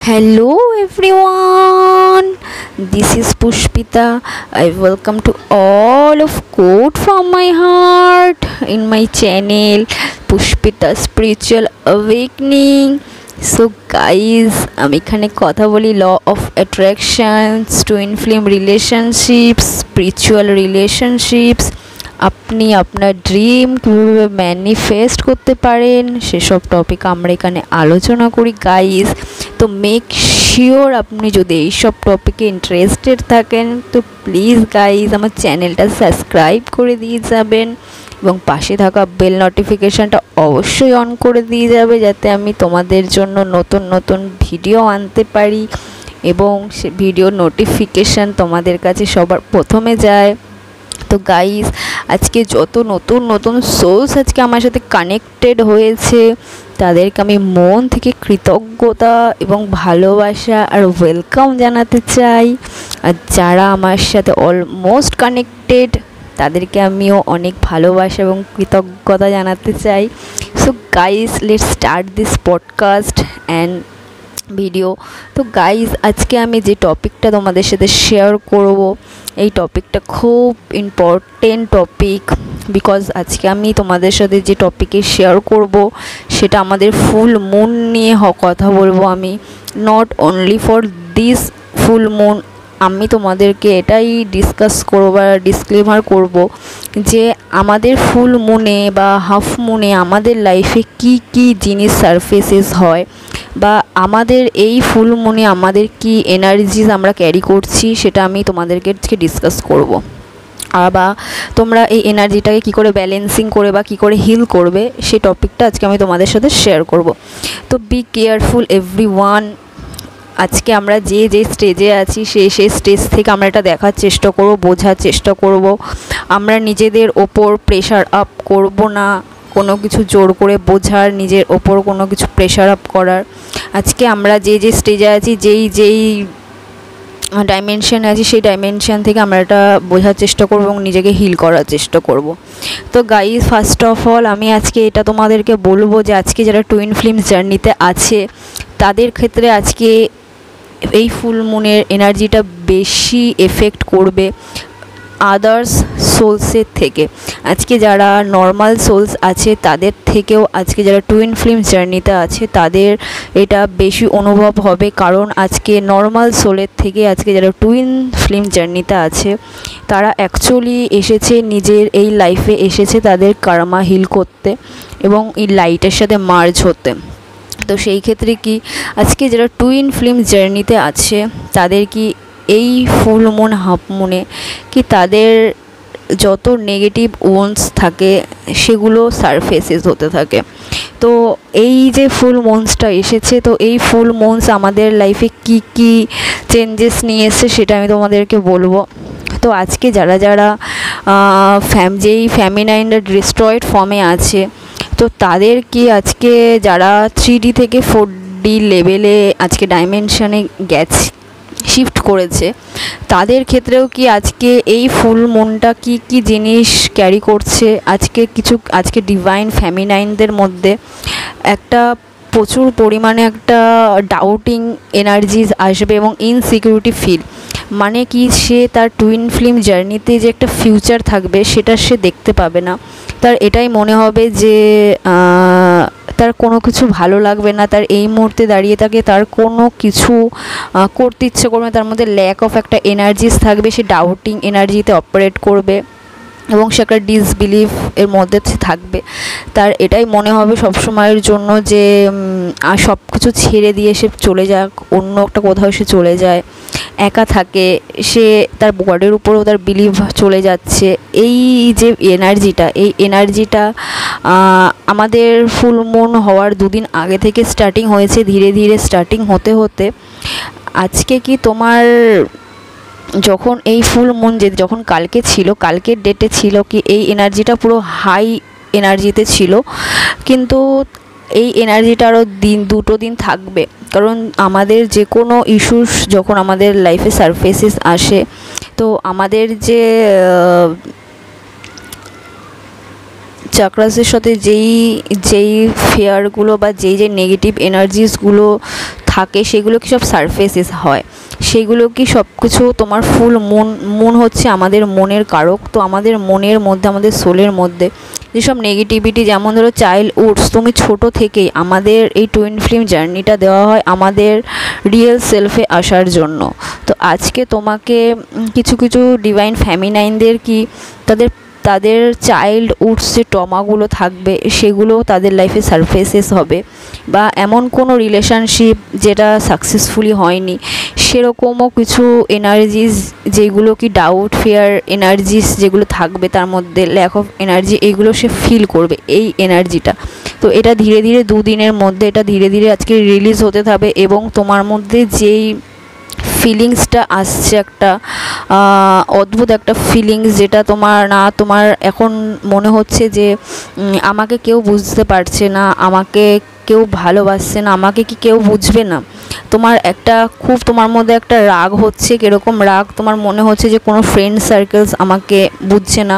Hello everyone, this is Pushpita. I welcome to all of quote from my heart in my channel Pushpita Spiritual Awakening. So guys, আমি এখানে কথা বলি law of attractions, twin flame relationships, spiritual relationships, আপনি আপনার dream কীভাবে manifest করতে পারেন সেসব টপিক আমরা এখানে আলোচনা করি গাইজ। তো মেক শিওর আপনি যদি এইসব টপিকে ইন্টারেস্টেড থাকেন তো প্লিজ গাইজ আমার চ্যানেলটা সাবস্ক্রাইব করে দিয়ে যাবেন এবং পাশে থাকা বেল নোটিফিকেশানটা অবশ্যই অন করে দিয়ে যাবে যাতে আমি তোমাদের জন্য নতুন নতুন ভিডিও আনতে পারি এবং সে ভিডিও নোটিফিকেশান তোমাদের কাছে সবার প্রথমে যায়। তো গাইজ আজকে যত নতুন নতুন সোর্স আজকে আমার সাথে কানেক্টেড হয়েছে তাদেরকে আমি মন থেকে কৃতজ্ঞতা এবং ভালোবাসা আর ওয়েলকাম জানাতে চাই। আর যারা আমার সাথে অলমোস্ট কানেক্টেড তাদেরকে আমিও অনেক ভালোবাসা এবং কৃতজ্ঞতা জানাতে চাই। So guys let's start this podcast and video. তো গাইজ আজকে আমি যে টপিকটা তোমাদের সাথে শেয়ার করব এই টপিকটা খুব ইম্পর্টেন্ট টপিক, বিকজ আজকে আমি তোমাদের সাথে যে টপিকে শেয়ার করব সেটা আমাদের ফুল মুন নিয়ে কথা বলবো আমি। Not only for this full moon, আমি তোমাদেরকে এটাই ডিসকাস করবো বা ডিসক্লেমার করব যে আমাদের ফুল মুনে বা হাফ মুনে আমাদের লাইফে কি কি জিনিস সারফেসেস হয় বা আমাদের এই ফুল মুনে আমাদের কি এনার্জিজ আমরা ক্যারি করছি সেটা আমি তোমাদেরকে ডিসকাস করব। বা তোমরা এই এনার্জিটাকে কী করে ব্যালেন্সিং করে বা কী করে হিল করবে সেই টপিকটা আজকে আমি তোমাদের সাথে শেয়ার করব। তো বি কেয়ারফুল এভরিওয়ান। আজকে আমরা যে স্টেজে আছি সেই স্টেজ থেকে আমরা এটা দেখার চেষ্টা করব, বোঝার চেষ্টা করব। আমরা নিজেদের ওপর প্রেশার আপ করব না, কোনো কিছু জোর করে বোঝার, নিজের ওপর কোনো কিছু প্রেশার আপ করার। আজকে আমরা যে স্টেজে আছি যেই ডাইমেনশানে আছি সেই ডাইমেনশান থেকে আমরা এটা বোঝার চেষ্টা করব এবং নিজেকে হিল করার চেষ্টা করব। তো গাইজ ফার্স্ট অফ অল আমি আজকে এটা তোমাদেরকে বলবো যে আজকে যারা টুইন ফ্লেমস জার্নিতে আছে তাদের ক্ষেত্রে আজকে এই ফুল মুনের এনার্জিটা বেশি এফেক্ট করবে আদার্স সোলসের থেকে। আজকে যারা নর্মাল সোলস আছে তাদের থেকেও আজকে যারা টুইন ফ্লেম জার্নিতে আছে তাদের এটা বেশি অনুভব হবে, কারণ আজকে নর্মাল সোলের থেকে আজকে যারা টুইন ফ্লেম জার্নিতে আছে তারা অ্যাকচুয়ালি এসেছে নিজের এই লাইফে এসেছে তাদের কার্মা হিল করতে এবং এই লাইটের সাথে মার্জ হতে। তো সেই ক্ষেত্রে কি আজকে যারা টুইন ফ্লেম জার্নিতে আছে তাদের কি এই ফুল মুন হাফ মুনে কি তাদের যত নেগেটিভ ওন্স থাকে সেগুলো সারফেসেস হতে থাকে। তো এই যে ফুল মুনসটা এসেছে তো এই ফুল মুনস আমাদের লাইফে কি কি চেঞ্জেস নিয়ে এসেছে সেটা আমি তোমাদেরকে বলবো। তো আজকে যারা যেই ফ্যামিনাইনরা ডিস্ট্রয়েড ফর্মে আছে তো তাদের কি আজকে যারা 3D থেকে 4D লেভেলে আজকে ডাইমেনশানে গেছে শিফট করেছে তাদের ক্ষেত্রেও কি আজকে এই ফুল মুনটা কি কি জিনিস ক্যারি করছে আজকে ডিভাইন ফ্যামিনাইনদের মধ্যে একটা প্রচুর পরিমাণে একটা ডাউটিং এনার্জিজ আসবে এবং ইনসিকিউরিটি ফিল, মানে কি সে তার টুইন ফ্লেম জার্নিতে যে একটা ফিউচার থাকবে সেটা সে দেখতে পাবে না। তার এটাই মনে হবে যে তার কোনো কিছু ভালো লাগবে না, তার এই মুহূর্তে দাঁড়িয়ে থাকে তার কোনো কিছু করতে ইচ্ছে করবে, তার মধ্যে ল্যাক অফ একটা এনার্জিস থাকবে, সে ডাউটিং এনার্জিতে অপারেট করবে এবং সে একটা ডিসবিলিভ এর মধ্যে থাকবে। তার এটাই মনে হবে সবসময়ের জন্য যে সব কিছু ছেড়ে দিয়ে সে চলে যাক, অন্য একটা কোথাও সে চলে যায়, একা থাকে, সে তার বডির উপরেও তার বিলিভ চলে যাচ্ছে। এই যে এই এনার্জিটা আমাদের ফুল মুন হওয়ার 2 দিন আগে থেকে স্টার্টিং হয়েছে, ধীরে ধীরে স্টার্টিং হতে হতে আজকে কি তোমার যখন এই ফুল মুন যখন কালকে ছিল, কালকের ডেটে ছিল কি এই এনার্জিটা পুরো হাই এনার্জিতে ছিল, কিন্তু এই এনার্জিটা আরও 2 দিন থাকবে। কারণ আমাদের যে কোনো ইস্যুস যখন আমাদের লাইফে সারফেসেস আসে তো আমাদের যে চাকরাসের সাথে যেই ফেয়ারগুলো বা যেই নেগেটিভ এনার্জিসগুলো থাকে সেগুলো কি সব সারফেসেস হয়, সেগুলো কি সব কিছু তোমার ফুল মন হচ্ছে আমাদের মনের কারক। তো আমাদের মনের মধ্যে, আমাদের সোলের মধ্যে যেসব নেগেটিভিটি, যেমন ধরো চাইল্ডহুডস, তুমি ছোট থেকেই আমাদের এই টুইন ফ্লেম জার্নিটা দেওয়া হয় আমাদের রিয়েল সেলফে আসার জন্য। তো আজকে তোমাকে কিছু কিছু ডিভাইন ফেমিনাইনদের কি তাদের চাইল্ডহুডস যে ট্রমাগুলো থাকবে সেগুলো তাদের লাইফে সারফেসেস হবে, বা এমন কোনো রিলেশনশিপ যেটা সাকসেসফুলি হয়নি সেরকমও কিছু এনার্জিস, যেগুলো কি ডাউট, ফিয়ার এনার্জিস যেগুলো থাকবে, তার মধ্যে ল্যাক অফ এনার্জি, এইগুলো সে ফিল করবে এই এনার্জিটা। তো এটা ধীরে ধীরে 2 দিনের মধ্যে এটা ধীরে ধীরে আজকে রিলিজ হতে থাকবে, এবং তোমার মধ্যে যেই ফিলিংসটা আসছে, একটা অদ্ভুত একটা ফিলিংস, যেটা তোমার এখন মনে হচ্ছে যে আমাকে কেউ বুঝতে পারছে না, আমাকে কেউ ভালোবাসছে না, আমাকে কি কেউ বুঝবে না। তোমার মধ্যে একটা রাগ হচ্ছে, কীরকম রাগ, তোমার মনে হচ্ছে যে কোনো ফ্রেন্ড সার্কেলস আমাকে বুঝছে না,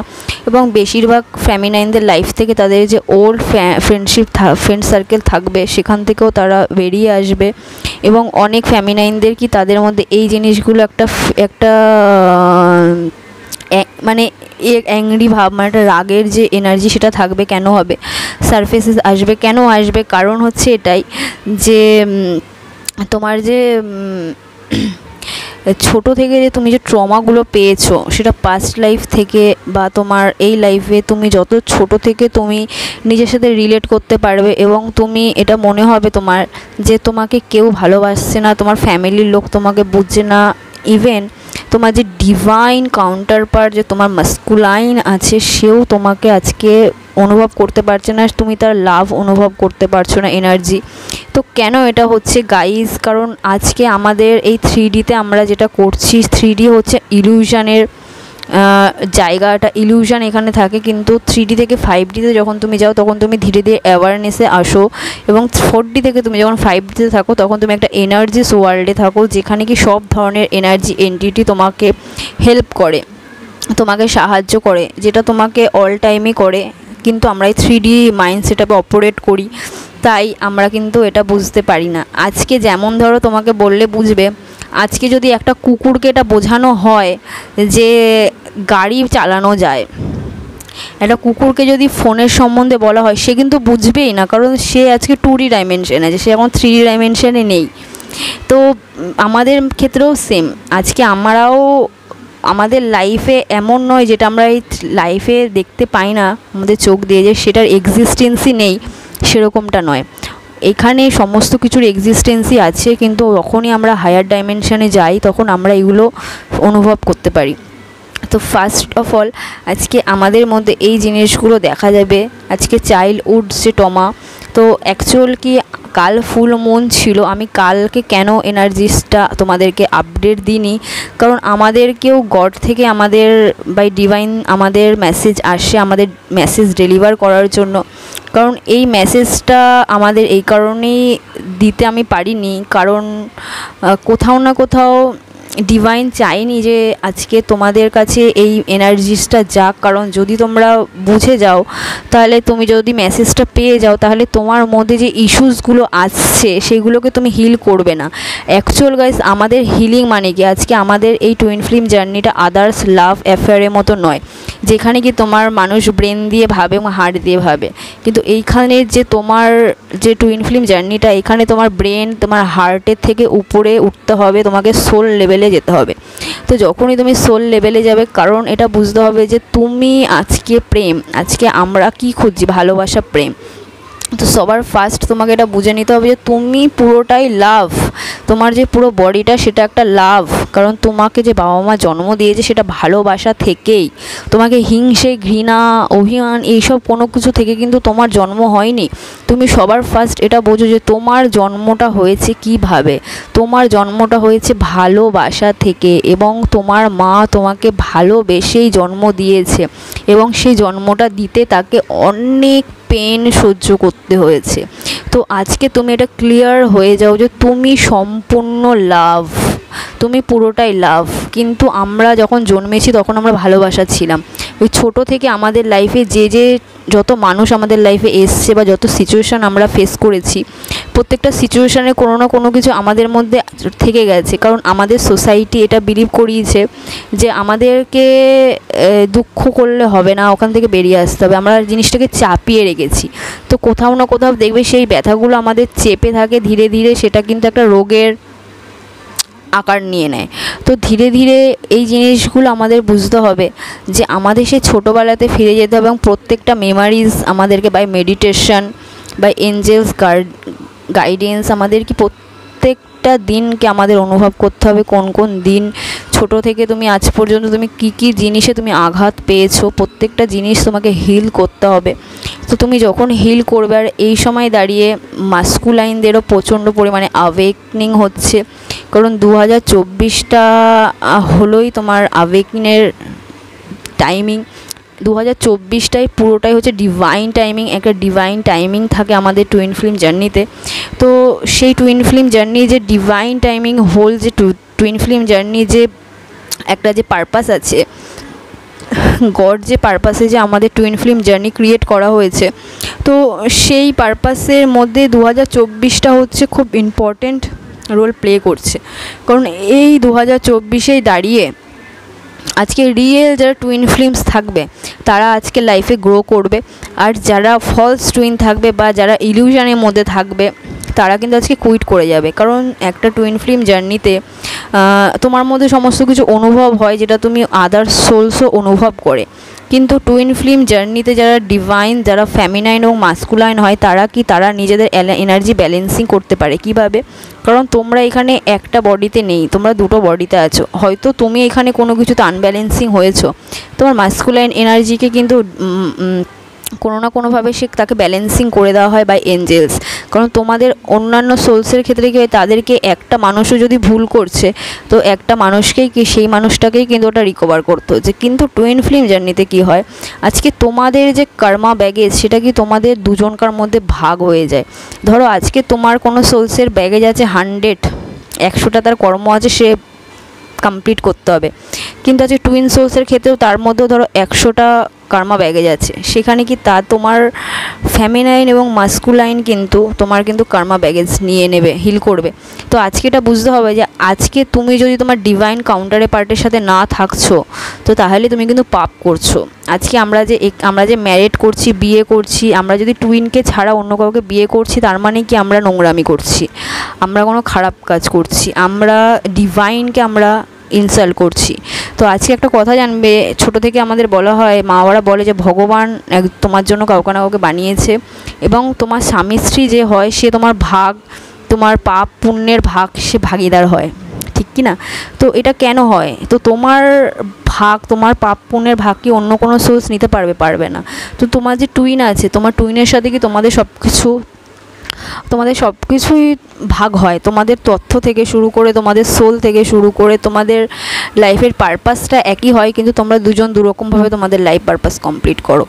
এবং বেশিরভাগ ফেমিনাইনদের লাইফ থেকে তাদের যে ওল্ড ফ্রেন্ড সার্কেল থাকবে সেখান থেকেও তারা বেরিয়ে আসবে, এবং অনেক ফেমিনাইনদের কি তাদের মধ্যে এই জিনিসগুলো একটা মানে অ্যাংরি ভাব, মানে একটা রাগের যে এনার্জি সেটা থাকবে। কেন হবে, সারফেসেস আসবে, কেন আসবে, কারণ হচ্ছে এটাই যে তোমার যে ছোট থেকে যে তুমি যে ট্রমাগুলো পেয়েছো সেটা পাস্ট লাইফ থেকে বা তোমার এই লাইফে, তুমি যত ছোট থেকে তুমি নিজের সাথে রিলেট করতে পারবে, এবং তুমি এটা মনে হবে তোমার যে তোমাকে কেউ ভালোবাসছে না, তোমার ফ্যামিলির লোক তোমাকে বুঝছে না, ইভেন তোমার যে ডিভাইন কাউন্টার পার্ট, যে তোমার মাস্কুলাইন আছে, সেও তোমাকে আজকে অনুভব করতে পারছে না, তুমি তার লাভ অনুভব করতে পারছো না, এনার্জি। তো কেন এটা হচ্ছে গাইজ, কারণ আজকে আমাদের এই 3Dতে আমরা যেটা করছি, 3D হচ্ছে ইলিউশনের জায়গাটা, ইলিউশন এখানে থাকে, কিন্তু 3D থেকে 5Dতে যখন তুমি যাও তখন তুমি ধীরে ধীরে অ্যাওয়ারনেসে আসো, এবং 4D থেকে তুমি যখন 5Dতে থাকো তখন তুমি একটা এনার্জিস ওয়ার্ল্ডে থাকো, যেখানে কি সব ধরনের এনার্জি এন্টিটি তোমাকে হেল্প করে, তোমাকে সাহায্য করে, যেটা তোমাকে অল টাইমই করে। কিন্তু আমরা এই 3D মাইন্ড সেটআপে অপারেট করি, তাই আমরা কিন্তু এটা বুঝতে পারি না। আজকে যেমন ধরো তোমাকে বললে বুঝবে, আজকে যদি একটা কুকুরকে এটা বোঝানো হয় যে গাড়ি চালানো যায়, একটা কুকুরকে যদি ফোনের সম্বন্ধে বলা হয় সে কিন্তু বুঝবেই না, কারণ সে আজকে 2D ডাইমেনশনে আছে, সে এখন 3D ডাইমেনশনে নেই। তো আমাদের ক্ষেত্রেও সেম, আজকে আমরাও আমাদের লাইফে এমন নয় যেটা আমরা এই লাইফে দেখতে পাই না আমাদের চোখ দিয়ে, যে সেটার এক্সিস্টেন্সই নেই, সেরকমটা নয়। এখানে সমস্ত কিছুর এক্সিস্টেন্সই আছে, কিন্তু যখনই আমরা হায়ার ডাইমেনশনে যাই তখন আমরা এগুলো অনুভব করতে পারি। তো ফার্স্ট অফ অল আজকে আমাদের মধ্যে এই জিনিসগুলো দেখা যাবে। আজকে চাইল্ডহুড যে ট্রমা, তো অ্যাকচুয়াল কি কাল ফুল মুন ছিল, আমি কালকে কেন এনার্জিসটা তোমাদেরকে আপডেট দিইনি, কারণ আমাদেরকেও গড থেকে আমাদের বাই ডিভাইন আমাদের মেসেজ আসে, আমাদের মেসেজ ডেলিভার করার জন্য। কারণ এই মেসেজটা আমাদের এই কারণেই দিতে আমি পারিনি, কারণ কোথাও না কোথাও ডিভাইন চাইনি যে আজকে তোমাদের কাছে এই এনার্জিসটা যাক, কারণ যদি তোমরা বুঝে যাও, তাহলে তুমি যদি মেসেজটা পেয়ে যাও, তাহলে তোমার মধ্যে যে ইস্যুসগুলো আসছে সেগুলোকে তুমি হিল করবে না। অ্যাকচুয়াল গাইস, আমাদের হিলিং মানে কি, আজকে আমাদের এই টুইন ফ্লেম জার্নিটা আদার্স লাভ অ্যাফেয়ারের মতো নয়, যেখানে কি তোমার মানুষ ব্রেন দিয়ে ভাবে এবং হার্ট দিয়ে ভাবে, কিন্তু এইখানে যে তোমার যে টুইন ফ্লেম জার্নিটা, এখানে তোমার ব্রেন তোমার হার্টের থেকে উপরে উঠতে হবে, তোমাকে সোল লেভেলে যেতে হবে। তো যখনই তুমি সোল লেভেলে যাবে, কারণ এটা বুঝতে হবে যে তুমি আজকে প্রেম, আজকে আমরা কি খুঁজছি, ভালোবাসা, প্রেম। তো সবার ফার্স্ট তোমাকে এটা বুঝে নিতে হবে যে তুমি পুরোটাই লাভ, তোমার যে পুরো বডিটা সেটা একটা লাভ, কারণ তোমাকে যে বাবা মা জন্ম দিয়েছে সেটা ভালোবাসা থেকেই, তোমাকে হিংসে, ঘৃণা, অভিমান এইসব কোনো কিছু থেকে কিন্তু তোমার জন্ম হয়নি। তুমি সবার ফার্স্ট এটা বোঝো যে তোমার জন্মটা হয়েছে কিভাবে, তোমার জন্মটা হয়েছে ভালোবাসা থেকে, এবং তোমার মা তোমাকে ভালোবেসেই জন্ম দিয়েছে, এবং সেই জন্মটা দিতে তাকে অনেক পেন সহ্য করতে হয়েছে। তো আজকে তুমি এটা ক্লিয়ার হয়ে যাও যে তুমি সম্পূর্ণ লাভ, তুমি পুরোটাই লাভ। কিন্তু আমরা যখন জন্মেছি তখন আমরা ভালোবাসা ছিলাম। ওই ছোটো থেকে আমাদের লাইফে যে যত মানুষ আমাদের লাইফে এসছে বা যত সিচুয়েশান আমরা ফেস করেছি, প্রত্যেকটা সিচুয়েশানে কোনো না কোনো কিছু আমাদের মধ্যে থেকে গেছে, কারণ আমাদের সোসাইটি এটা বিলিভ করিয়েছে যে আমাদেরকে দুঃখ করলে হবে না, ওখান থেকে বেরিয়ে আসতে হবে। আমরা জিনিসটাকে চাপিয়ে রেখেছি, তো কোথাও না কোথাও দেখবে সেই ব্যথাগুলো আমাদের চেপে থাকে, ধীরে ধীরে সেটা কিন্তু একটা রোগের আকার নিয়ে নেয়। তো ধীরে ধীরে এই জিনিসগুলো আমাদের বুঝতে হবে যে আমাদের সেই ছোটোবেলাতে ফিরে যেতে হবে, এবং প্রত্যেকটা মেমারিজ আমাদেরকে by meditation, by angels guidance আমাদেরকে প্রত্যেকটা দিনকে আমাদের অনুভব করতে হবে কোন কোন দিন ছোট থেকে তুমি আজ পর্যন্ত তুমি কি কি জিনিসে তুমি আঘাত পেয়েছো, প্রত্যেকটা জিনিস তোমাকে হিল করতে হবে। তো তুমি যখন হিল করবে, আর এই সময় দাঁড়িয়ে মাস্কুলাইনদেরও প্রচণ্ড পরিমাণে অ্যাওয়েকনিং হচ্ছে, কারণ 2024টা হলোই তোমার অ্যাওয়েকনিংয়ের টাইমিং। 2024টাই পুরোটাই হচ্ছে ডিভাইন টাইমিং, একটা ডিভাইন টাইমিং থাকে আমাদের টুইন ফ্লেম জার্নিতে। তো সেই টুইন ফ্লেম জার্নি যে ডিভাইন টাইমিং হোল যে টুইন ফ্লেম জার্নি যে একটা যে পারপাস আছে, গড যে পারপাসে যে আমাদের টুইন ফ্লেম জার্নি ক্রিয়েট করা হয়েছে, তো সেই পারপাসের মধ্যে 2024টা হচ্ছে খুব ইম্পর্টেন্ট রোল প্লে করছে। কারণ এই 2024-এই দাঁড়িয়ে আজকে রিয়েল যারা টুইন ফ্লেমস থাকবে তারা আজকে লাইফে গ্রো করবে, আর যারা ফলস টুইন থাকবে বা যারা ইলিউশনের মধ্যে থাকবে তারা কিন্তু আজকে কুইট করে যাবে। কারণ একটা টুইন ফ্লেম জার্নিতে তোমার মধ্যে সমস্ত কিছু অনুভব হয় যেটা তুমি আদার সোলসও অনুভব করে, কিন্তু টুইন ফ্লেম জার্নিতে যারা ডিভাইন, যারা ফেমিনাইন এবং মাস্কুলাইন হয় তারা নিজেদের এনার্জি ব্যালেন্সিং করতে পারে। কিভাবে? কারণ তোমরা এখানে একটা বডিতে নেই, তোমরা দুটো বডিতে আছো। হয়তো তুমি এখানে কোনো কিছুতে আনব্যালেন্সিং হয়েছো, তোমার মাস্কুলাইন এনার্জিকে কিন্তু কোনো না কোনোভাবে তাকে ব্যালেন্সিং করে দেওয়া হয় বাই এঞ্জেলস। কারণ তোমাদের অন্যান্য সোলসের ক্ষেত্রে কী হয়, তাদেরকে একটা মানুষও যদি ভুল করছে তো একটা মানুষকেই সেই মানুষটাকেই কিন্তু ওটা রিকভার করতে হচ্ছে। কিন্তু টুইন ফ্লেম জার্নিতে কী হয়, আজকে তোমাদের যে কর্মা ব্যাগেজ সেটা কি তোমাদের দুজনকার মধ্যে ভাগ হয়ে যায়। ধরো আজকে তোমার কোনো সোলসের ব্যাগেজ আছে 100টা তার কর্ম আছে, সে কমপ্লিট করতে হবে। কিন্তু আজকে টুইন সোলসের ক্ষেত্রেও তার মধ্যেও ধরো 100টা কর্মা ব্যাগেজ আছে, সেখানে কি তোমার ফেমিনাইন এবং মাস্কুলাইন কিন্তু তোমার কিন্তু কর্মা ব্যাগেজ নিয়ে নেবে, হিল করবে। তো আজকে এটা বুঝতে হবে যে আজকে তুমি যদি তোমার ডিভাইন কাউন্টারে পার্টের সাথে না থাকছো তো তাহলে তুমি কিন্তু পাপ করছো। আজকে আমরা যে ম্যারেড করছি, বিয়ে করছি, আমরা যদি টুইনকে ছাড়া অন্য কাউকে বিয়ে করছি তার মানে কি আমরা নোংরামি করছি, আমরা কোনো খারাপ কাজ করছি, আমরা ডিভাইনকে আমরা ইনসাল্ট করছি। তো আজকে একটা কথা জানবে, ছোট থেকে আমাদের বলা হয়, মা বাবারা বলে যে ভগবান তোমার জন্য কাউকে না কাউকে বানিয়েছে, এবং তোমার স্বামী স্ত্রী যে হয় সে তোমার ভাগ, তোমার পাপ পুণ্যের ভাগ, সে ভাগিদার হয়, ঠিক কি না? তো এটা কেন হয়? তো তোমার ভাগ, তোমার পাপ পুণ্যের ভাগ কি অন্য কোনো সোর্স নিতে পারবে না। তো তোমার যে টুইন আছে, তোমার টুইনের সাথে কি তোমাদের সব কিছুই ভাগ হয়, তোমাদের তথ্য থেকে শুরু করে, তোমাদের সোল থেকে শুরু করে, তোমাদের লাইফের পারপাসটা একই হয়, কিন্তু তোমরা দুজন দুরকমভাবে তোমাদের লাইফ পারপাস কমপ্লিট করো।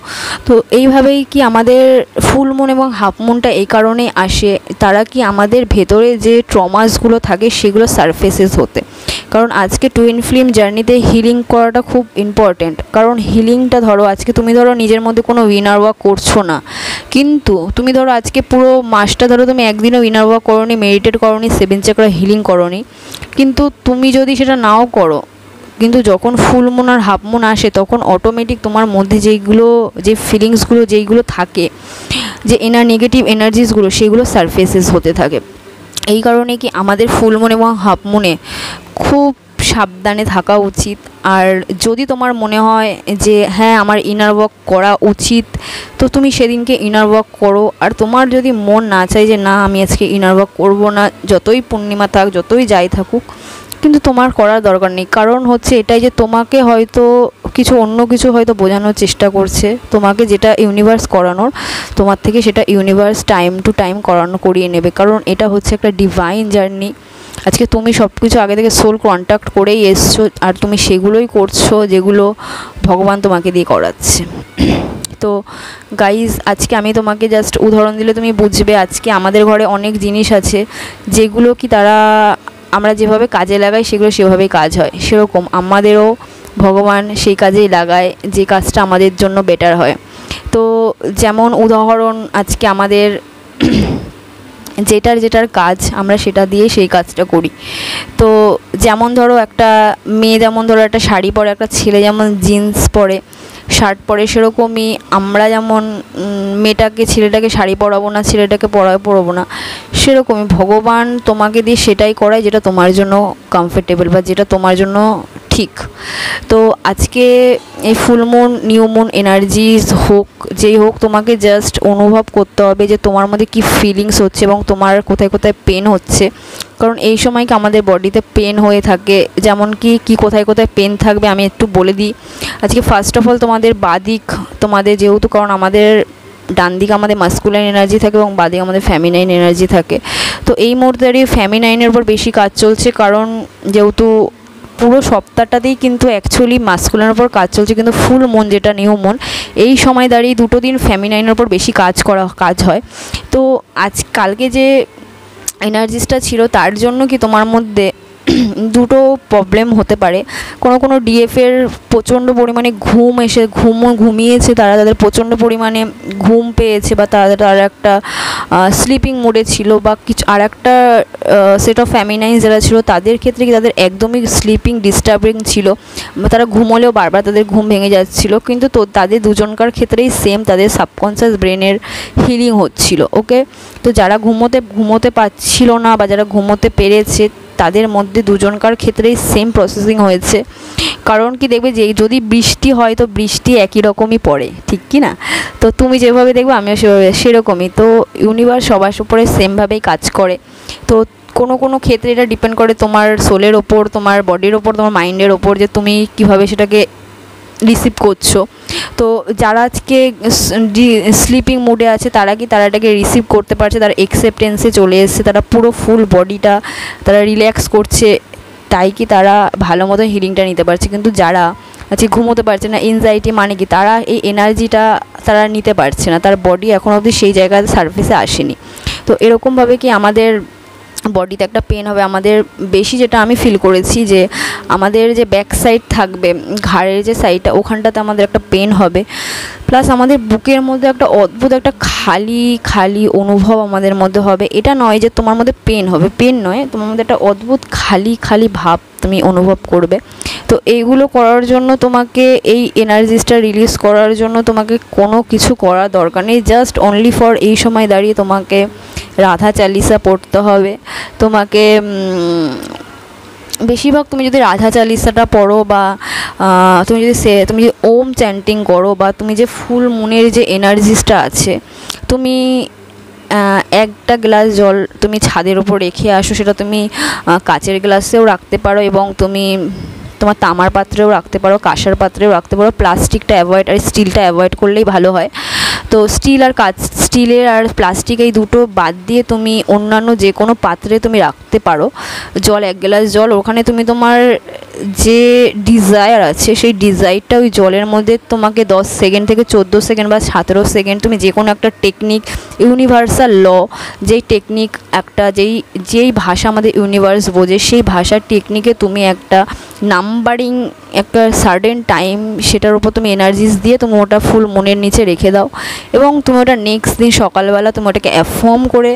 তো এইভাবেই কি আমাদের ফুল মুন এবং হাফ মুনটা এই কারণেই আসে, তারা কি আমাদের ভেতরে যে ট্রমাসগুলো থাকে সেগুলো সারফেসেস হতে। কারণ আজকে টুইন ফ্লেম জার্নিতে হিলিং করাটা খুব ইম্পর্টেন্ট। কারণ হিলিংটা ধরো আজকে তুমি ধরো নিজের মধ্যে কোনো ইনার ওয়ার্ক করছো না, কিন্তু তুমি ধরো আজকে পুরো মাসটা ধরো তুমি একদিনও ইনার ওয়ার্ক করোনি, মেডিটেট করোনি, 7 চাকরা হিলিং করোনি, কিন্তু তুমি যদি সেটা নাও করো, কিন্তু যখন ফুল মুন আর হাফ মুন আসে তখন অটোমেটিক তোমার মধ্যে যে ফিলিংসগুলো যেইগুলো থাকে, যে নেগেটিভ এনার্জিসগুলো, সেগুলো সারফেসেস হতে থাকে। এই কারণে কি আমাদের ফুল মুন এবং হাফ মুনে খুব সাবধানে থাকা উচিত। আর যদি তোমার মনে হয় যে হ্যাঁ আমার ইনার ওয়ার্ক করা উচিত, তো তুমি সেদিনকে ইনার ওয়ার্ক করো। আর তোমার যদি মন না চায় যে না আমি আজকে ইনার ওয়ার্ক করবো না, যতই পূর্ণিমা থাক, যতই যাই থাকুক, কিন্তু তোমার করার দরকার নেই। কারণ হচ্ছে এটাই যে তোমাকে হয়তো অন্য কিছু হয়তো বোঝানোর চেষ্টা করছে, তোমাকে যেটা ইউনিভার্স করানোর, তোমার থেকে সেটা ইউনিভার্স টাইম টু টাইম করিয়ে নেবে। কারণ এটা হচ্ছে একটা ডিভাইন জার্নি। আজকে তুমি সব কিছু আগে থেকে সোল কন্ট্যাক্ট করেই এসছো, আর তুমি সেগুলোই করছো যেগুলো ভগবান তোমাকে দিয়ে করাচ্ছে। তো গাইজ, আজকে আমি তোমাকে জাস্ট উদাহরণ দিলে তুমি বুঝবে, আজকে আমাদের ঘরে অনেক জিনিস আছে যেগুলো কি আমরা যেভাবে কাজে লাগাই সেগুলো সেভাবেই কাজ হয়, সেরকম আমাদেরও ভগবান সেই কাজেই লাগায় যে কাজটা আমাদের জন্য বেটার হয়। তো যেমন উদাহরণ, আজকে আমাদের যেটার কাজ আমরা সেটা দিয়ে সেই কাজটা করি। তো যেমন ধরো একটা মেয়ে, যেমন ধরো একটা শাড়ি পরে, একটা ছেলে যেমন জিন্স পরে, শার্ট পরে, সেরকমই আমরা যেমন মেয়েটাকে, ছেলেটাকে শাড়ি পরাবো না, ছেলেটাকে পরাবো না, সেরকমই ভগবান তোমাকে দিয়ে সেটাই করায় যেটা তোমার জন্য কমফোর্টেবল বা যেটা তোমার জন্য ঠিক। তো আজকে এই full moon, new moon energies হোক, যেই হোক, তোমাকে জাস্ট অনুভব করতে হবে যে তোমার মধ্যে কী ফিলিংস হচ্ছে এবং তোমার কোথায় কোথায় পেন হচ্ছে। কারণ এই সময় কি আমাদের বডিতে পেন হয়ে থাকে, যেমন কি কোথায় কোথায় পেন থাকবে আমি একটু বলে দিই। আজকে ফার্স্ট অফ অল তোমাদের বাদিক, তোমাদের যেহেতু, কারণ আমাদের ডান দিকে আমাদের মাস্কুলাইন এনার্জি থাকে এবং বাদিকে আমাদের ফেমিনাইন এনার্জি থাকে। তো এই মুহূর্তে দাঁড়িয়ে ফেমিনাইনের উপর বেশি কাজ চলছে, কারণ যেহেতু পুরো সপ্তাহটাতেই কিন্তু অ্যাকচুয়ালি মাস্কুলাইনের উপর কাজ চলছে, কিন্তু ফুল মুন যেটা নিউ মুন, এই সময় দাঁড়িয়ে দুটো দিন ফেমিনাইনের উপর বেশি কাজ হয়। তো কালকে যে এনার্জিসটা ছিল তার জন্য কি তোমার মধ্যে দুটো প্রবলেম হতে পারে। কোনো ডিএফের প্রচণ্ড পরিমাণে ঘুমিয়েছে তারা, তাদের প্রচণ্ড পরিমাণে ঘুম পেয়েছে, বা তারা একটা স্লিপিং মোডে ছিল, বা কিছু আর একটা সেট অফ ফেমিনাইন যারা ছিল তাদের ক্ষেত্রে কি তাদের একদমই স্লিপিং ডিস্টার্বিং ছিল, তারা ঘুমোলেও বারবার তাদের ঘুম ভেঙে যাচ্ছিল। কিন্তু তো তাদের দুজনকার ক্ষেত্রেই সেম, তাদের সাবকনসিয়াস ব্রেনের হিলিং হচ্ছিল। ওকে, তো যারা ঘুমোতে পারছিল না বা যারা ঘুমোতে পেরেছে তাদের মধ্যে দুজনকার ক্ষেত্রেই সেম প্রসেসিং হয়েছে। কারণ কি দেখবে যে যদি বৃষ্টি হয় তো বৃষ্টি একই রকমই পড়ে, ঠিক কি না? তো তুমি যেভাবে দেখবে আমিও সেরকমই। তো ইউনিভার্স সবার উপরে সেমভাবেই কাজ করে। তো কোনো ক্ষেত্রে এটা ডিপেন্ড করে তোমার সোলের ওপর, তোমার বডির ওপর, তোমার মাইন্ডের ওপর, যে তুমি কীভাবে সেটাকে রিসিভ করছো। তো যারা আজকে স্লিপিং মুডে আছে তারা এটাকে রিসিভ করতে পারছে, তারা অ্যাকসেপ্টেন্সে চলে এসেছে, তারা পুরো ফুল বডিটা তারা রিল্যাক্স করছে, তাই কি তারা ভালো মতো হিলিংটা নিতে পারছে। কিন্তু যারা আজকে ঘুমোতে পারছে না, এনজাইটি মানে কি, তারা এই এনার্জিটা তারা নিতে পারছে না, তার বডি এখন অবধি সেই জায়গায় সার্ফেসে আসেনি। তো এরকমভাবে কি আমাদের বডিতে একটা পেন হবে। আমাদের বেশি যেটা আমি ফিল করেছি যে আমাদের যে ব্যাক সাইড থাকবে, ঘাড়ের যে সাইডটা, ওখানটাতে আমাদের একটা পেন হবে। প্লাস আমাদের বুকের মধ্যে একটা অদ্ভুত একটা খালি অনুভব আমাদের মধ্যে হবে। এটা নয় যে তোমার মধ্যে পেন হবে, পেন নয়, তোমার মধ্যে একটা অদ্ভুত খালি ভাব তুমি অনুভব করবে। তো এইগুলো করার জন্য তোমাকে, এই এনার্জিসটা রিলিজ করার জন্য তোমাকে কোনো কিছু করার দরকার নেই। জাস্ট অনলি ফর এই সময় দাঁড়িয়ে তোমাকে রাধা চালিসা পড়তে হবে। তোমাকে বেশিরভাগ তুমি যদি রাধা চালিসাটা পড়ো, বা তুমি যদি ওম চ্যান্টিং করো, বা তুমি যে ফুল মুনের যে এনার্জিসটা আছে, তুমি একটা গ্লাস জল তুমি ছাদের ওপর রেখে আসো। সেটা তুমি কাচের গ্লাসেও রাখতে পারো, এবং তুমি তোমার তামার পাত্রেও রাখতে পারো, কাঁসার পাত্রেও রাখতে পারো। প্লাস্টিকটা অ্যাভয়েড, আর স্টিলটা অ্যাভয়েড করলেই ভালো হয়। তো স্টিলের আর প্লাস্টিক এই দুটো বাদ দিয়ে তুমি অন্যান্য যে কোনো পাত্রে তুমি রাখতে পারো জল, এক গ্লাস জল। ওখানে তুমি তোমার যে ডিজায়ার আছে সেই ডিজায়ারটা ওই জলের মধ্যে তোমাকে 10 সেকেন্ড থেকে 14 সেকেন্ড বা 17 সেকেন্ড তুমি যে কোনো একটা টেকনিক, ইউনিভার্সাল ল, যেই টেকনিক একটা যেই ভাষা আমাদের ইউনিভার্স বোঝে, সেই ভাষার টেকনিকে তুমি একটা নাম্বারিং, একটা সার্টেন টাইম, সেটার উপর তুমি এনার্জিস দিয়ে তুমি ওটা ফুল মনের নিচে রেখে দাও, এবং তুমি ওটা নেক্সট দিন সকালবেলা তুমি ওটাকে অ্যাফার্ম করে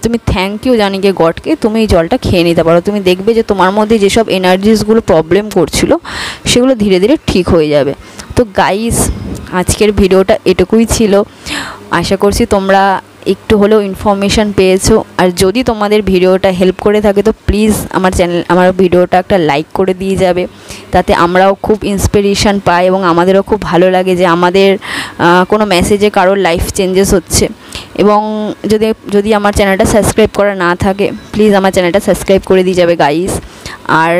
তুমি থ্যাংক ইউ জানিয়ে গডকে তুমি এই জলটা খেয়ে নিতে পারো। তুমি দেখবে যে তোমার মধ্যে যেসব এনার্জিসগুলো প্রবলেম করছিল সেগুলো ধীরে ধীরে ঠিক হয়ে যাবে। তো গাইস, আজকের ভিডিওটা এটুকুই ছিল। আশা করছি তোমরা একটু হলেও ইনফরমেশান পেয়েছো। আর যদি তোমাদের ভিডিওটা হেল্প করে থাকে তো প্লিজ আমার ভিডিওটা একটা লাইক করে দিয়ে যাবে, তাতে আমরাও খুব ইন্সপিরেশান পাই এবং আমাদেরও খুব ভালো লাগে যে আমাদের কোনো মেসেজে কারোর লাইফ চেঞ্জেস হচ্ছে। এবং যদি আমার চ্যানেলটা সাবস্ক্রাইব করা না থাকে প্লিজ আমার চ্যানেলটা সাবস্ক্রাইব করে দিয়ে যাবে গাইস। আর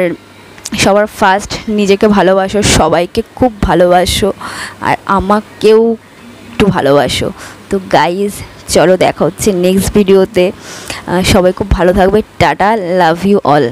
সবার ফার্স্ট নিজেকে ভালোবাসো, সবাইকে খুব ভালোবাসো, আর আমাকেও একটু ভালোবাসো। তো গাইস চলো দেখা হচ্ছে নেক্সট ভিডিওতে। সবাই খুব ভালো থাকবে। টাটা, লাভ ইউ অল।